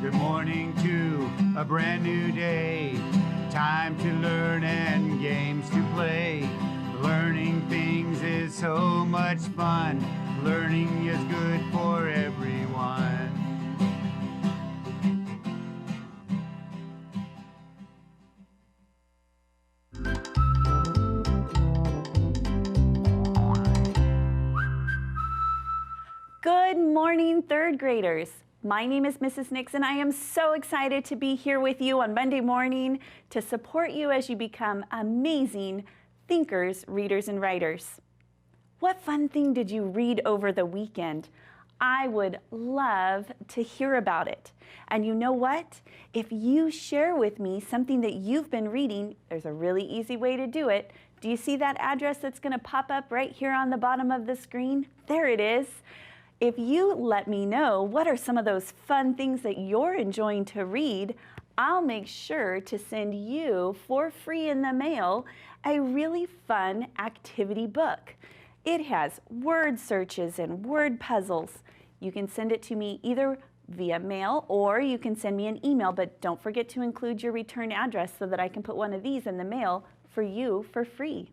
Good morning to a brand new day. Time to learn and games to play. Learning things is so much fun. Learning is good for everyone. Good morning, third graders. My name is Mrs. Nixon. I am so excited to be here with you on Monday morning to support you as you become amazing thinkers, readers, and writers. What fun thing did you read over the weekend? I would love to hear about it. And you know what? If you share with me something that you've been reading, there's a really easy way to do it. Do you see that address that's going to pop up right here on the bottom of the screen? There it is. If you let me know what are some of those fun things that you're enjoying to read, I'll make sure to send you for free in the mail a really fun activity book. It has word searches and word puzzles. You can send it to me either via mail or you can send me an email, but don't forget to include your return address so that I can put one of these in the mail for you for free.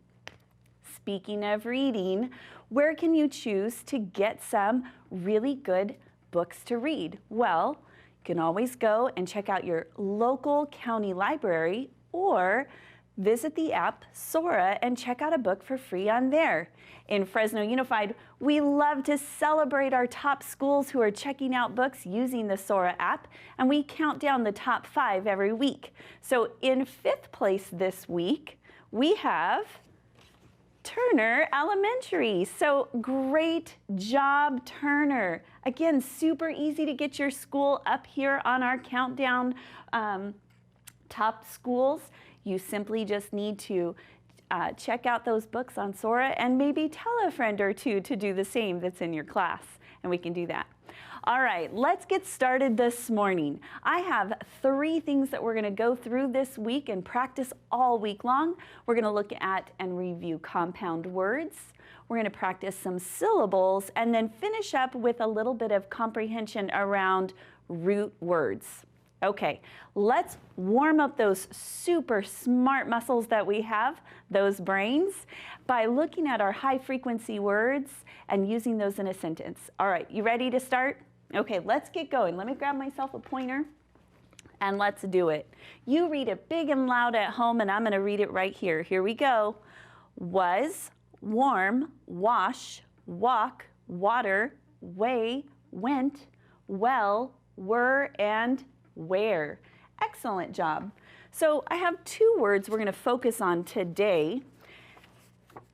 Speaking of reading, where can you choose to get some really good books to read? Well, you can always go and check out your local county library or visit the app Sora and check out a book for free on there. In Fresno Unified, we love to celebrate our top schools who are checking out books using the Sora app, and we count down the top 5 every week. So in 5th place this week, we have Turner Elementary. So great job, Turner. Again, super easy to get your school up here on our countdown top schools. You simply just need to check out those books on Sora and maybe tell a friend or two to do the same that's in your class, and we can do that. All right, let's get started this morning. I have 3 things that we're going to go through this week and practice all week long. We're going to look at and review compound words. We're going to practice some syllables and then finish up with a little bit of comprehension around root words. Okay, let's warm up those super smart muscles that we have, those brains, by looking at our high frequency words and using those in a sentence. All right, you ready to start? Okay, let's get going. Let me grab myself a pointer and let's do it. You read it big and loud at home and I'm going to read it right here. Here we go. Was, warm, wash, walk, water, way, went, well, were, and where. Excellent job. So I have 2 words we're going to focus on today.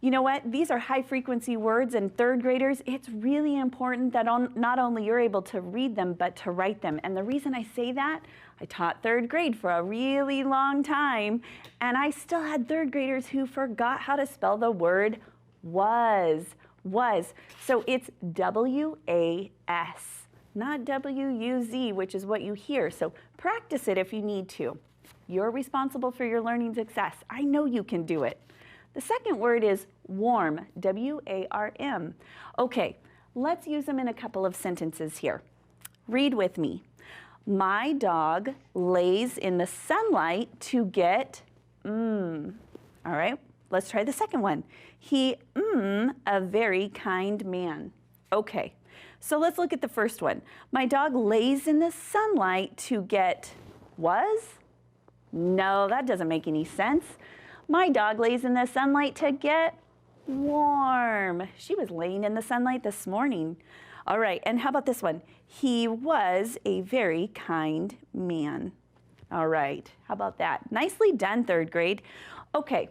You know what? These are high frequency words, and 3rd graders, it's really important that not only you're able to read them, but to write them. And the reason I say that, I taught 3rd grade for a really long time, and I still had 3rd graders who forgot how to spell the word was. So it's W-A-S. Not W-U-Z, which is what you hear. So practice it if you need to. You're responsible for your learning success. I know you can do it. The second word is warm, W-A-R-M. Okay, let's use them in a couple of sentences here. Read with me. My dog lays in the sunlight to get, All right, let's try the second one. He, a very kind man. Okay. So let's look at the first one. My dog lays in the sunlight to get was? No, that doesn't make any sense. My dog lays in the sunlight to get warm. She was laying in the sunlight this morning. All right, and how about this one? He was a very kind man. All right, how about that? Nicely done, 3rd grade. Okay,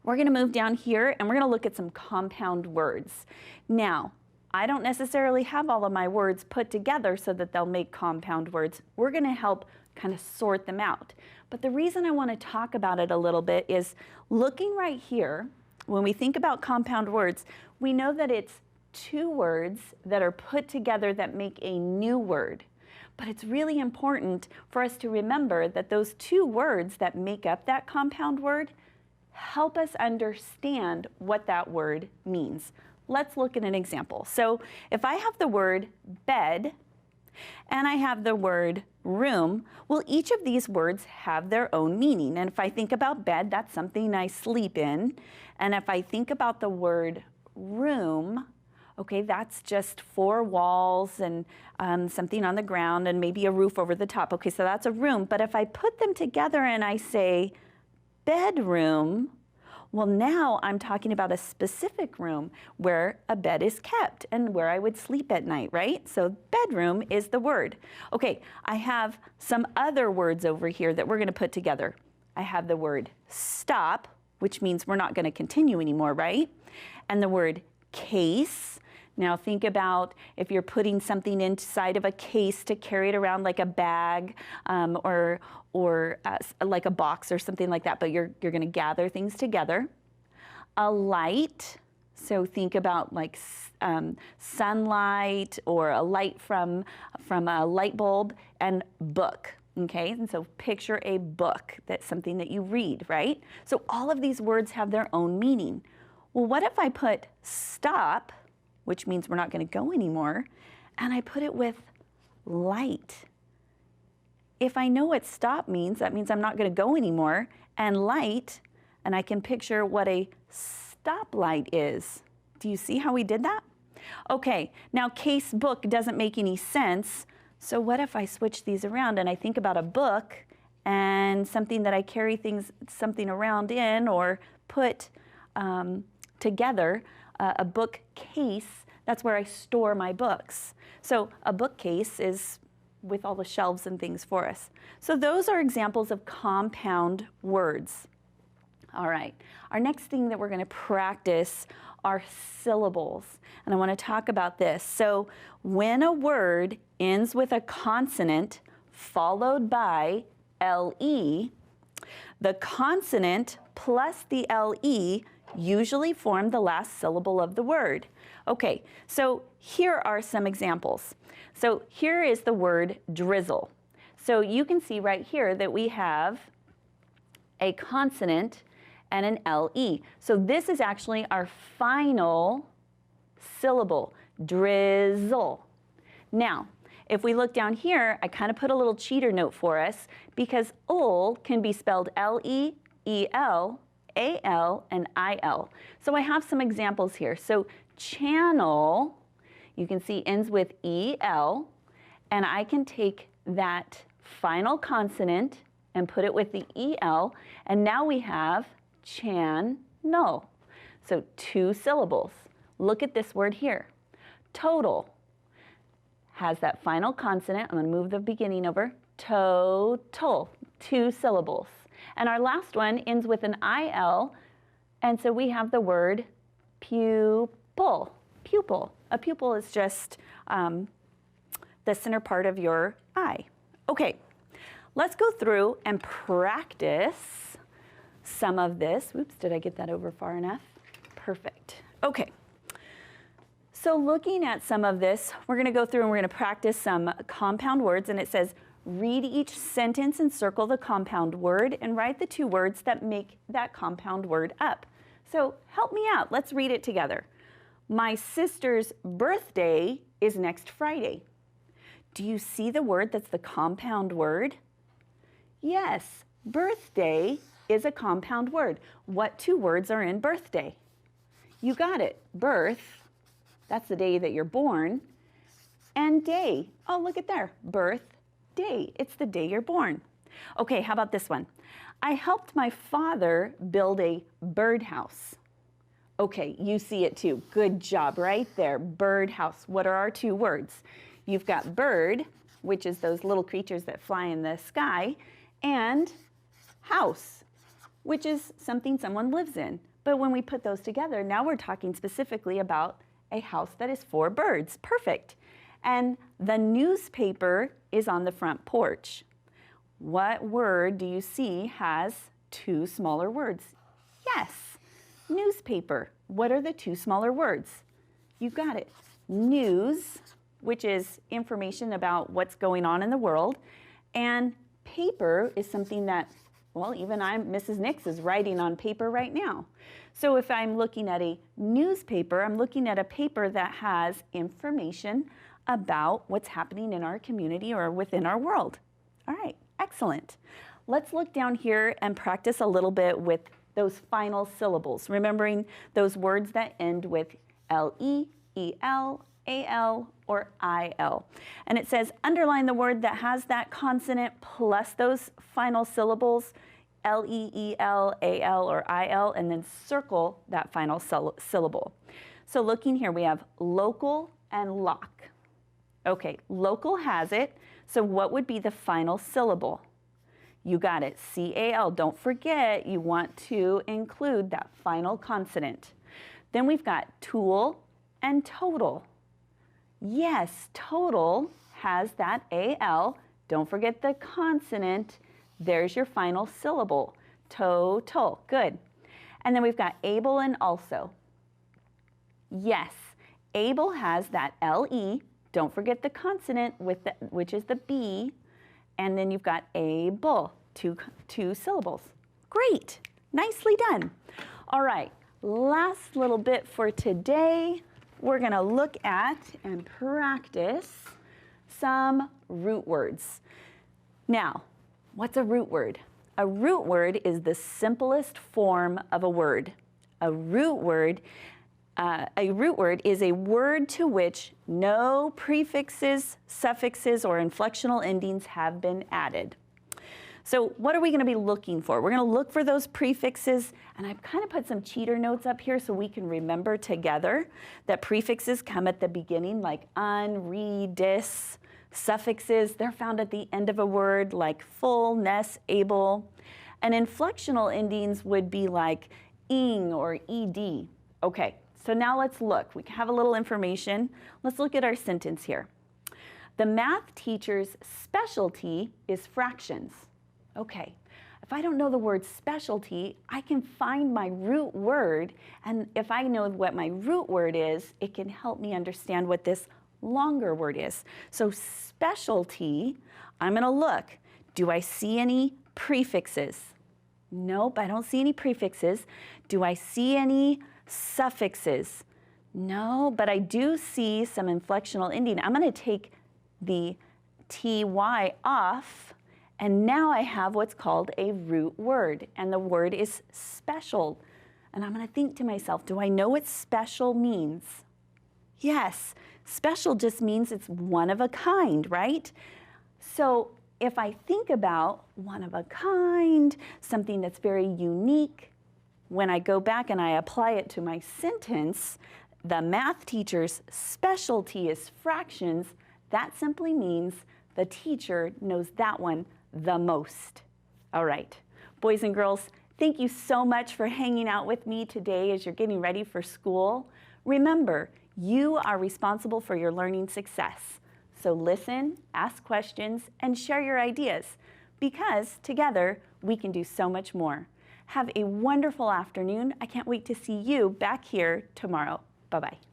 we're going to move down here and we're going to look at some compound words. Now, I don't necessarily have all of my words put together so that they'll make compound words. We're going to help kind of sort them out. But the reason I want to talk about it a little bit is looking right here, when we think about compound words, we know that it's 2 words that are put together that make a new word. But it's really important for us to remember that those 2 words that make up that compound word help us understand what that word means. Let's look at an example. So if I have the word bed and I have the word room. Well, each of these words have their own meaning. And if I think about bed, that's something I sleep in. And if I think about the word room, okay, that's just four walls and something on the ground and maybe a roof over the top. Okay, so that's a room. But if I put them together and I say bedroom, well, now I'm talking about a specific room where a bed is kept and where I would sleep at night, right? So bedroom is the word. Okay, I have some other words over here that we're going to put together. I have the word stop, which means we're not going to continue anymore, right? And the word case. Now think about if you're putting something inside of a case to carry it around like a bag or like a box or something like that, but you're going to gather things together. A light, so think about like sunlight or a light from a light bulb, and book. Okay, and so picture a book, that's something that you read, right? So all of these words have their own meaning. Well, what if I put stop, which means we're not going to go anymore, and I put it with light? If I know what stop means, that means I'm not going to go anymore, and light, and I can picture what a stoplight is. Do you see how we did that? Okay, now case book doesn't make any sense, so what if I switch these around and I think about a book and something that I carry something around in or put together, a bookcase, that's where I store my books. So a bookcase is with all the shelves and things for us. So those are examples of compound words. All right, our next thing that we're going to practice are syllables. And I want to talk about this. So when a word ends with a consonant followed by LE, the consonant plus the LE usually form the last syllable of the word. Okay, so here are some examples. So here is the word drizzle. So you can see right here that we have a consonant and an LE. So this is actually our final syllable, drizzle. Now, if we look down here, I kind of put a little cheater note for us because ul can be spelled L-E-E-L, A-L, and I-L. So I have some examples here. So channel, you can see ends with E-L, and I can take that final consonant and put it with the E-L, and now we have channel. So two syllables. Look at this word here. Total has that final consonant. I'm going to move the beginning over. Total, two syllables. And our last one ends with an IL, and so we have the word pupil. Pupil. A pupil is just the center part of your eye. Okay, let's go through and practice some of this. Oops, did I get that over far enough? Perfect. Okay. So looking at some of this, we're going to go through and we're going to practice some compound words, and it says, read each sentence and circle the compound word and write the two words that make that compound word up. So help me out. Let's read it together. My sister's birthday is next Friday. Do you see the word that's the compound word? Yes, birthday is a compound word. What two words are in birthday? You got it. Birth, that's the day that you're born, and day. Oh, look at there. Birthday. It's the day you're born. Okay, how about this one? I helped my father build a birdhouse. Okay, you see it too. Good job right there. Birdhouse. What are our two words? You've got bird, which is those little creatures that fly in the sky, and house, which is something someone lives in. But when we put those together, now we're talking specifically about a house that is for birds. Perfect. And the newspaper is on the front porch. What word do you see has two smaller words? Yes, newspaper. What are the two smaller words? You got it. News, which is information about what's going on in the world, and paper is something that, well, even Mrs. Nix is writing on paper right now. So if I'm looking at a newspaper, I'm looking at a paper that has information about what's happening in our community or within our world. All right, excellent. Let's look down here and practice a little bit with those final syllables, remembering those words that end with L-E, E-L, A-L, or I-L. And it says underline the word that has that consonant plus those final syllables, L-E, E-L, A-L, or I-L, and then circle that final syllable. So looking here, we have local and lock. Okay, local has it, so what would be the final syllable? You got it, C-A-L. Don't forget, you want to include that final consonant. Then we've got tool and total. Yes, total has that A-L. Don't forget the consonant. There's your final syllable, total. Good. And then we've got able and also. Yes, able has that L-E. Don't forget the consonant, which is the B. And then you've got able, two syllables. Great, nicely done. All right, last little bit for today. We're gonna look at and practice some root words. Now, what's a root word? A root word is the simplest form of a word. A root word is a word to which no prefixes, suffixes, or inflectional endings have been added. So what are we going to be looking for? We're going to look for those prefixes, and I've kind of put some cheater notes up here so we can remember together that prefixes come at the beginning, like un, re, dis. Suffixes, they're found at the end of a word, like full, ness, able. And inflectional endings would be like ing or ed. Okay. So now let's look. We have a little information. Let's look at our sentence here. The math teacher's specialty is fractions. Okay, if I don't know the word specialty, I can find my root word, and if I know what my root word is, it can help me understand what this longer word is. So specialty, I'm gonna look. Do I see any prefixes? Nope, I don't see any prefixes. Do I see any suffixes? No, but I do see some inflectional ending. I'm going to take the ty off, and now I have what's called a root word, and the word is special. And I'm going to think to myself, do I know what special means? Yes, special just means it's one of a kind, right? So if I think about one of a kind, something that's very unique, when I go back and I apply it to my sentence, the math teacher's specialty is fractions. That simply means the teacher knows that one the most. All right, boys and girls, thank you so much for hanging out with me today as you're getting ready for school. Remember, you are responsible for your learning success. So listen, ask questions, and share your ideas, because together we can do so much more. Have a wonderful afternoon. I can't wait to see you back here tomorrow. Bye-bye.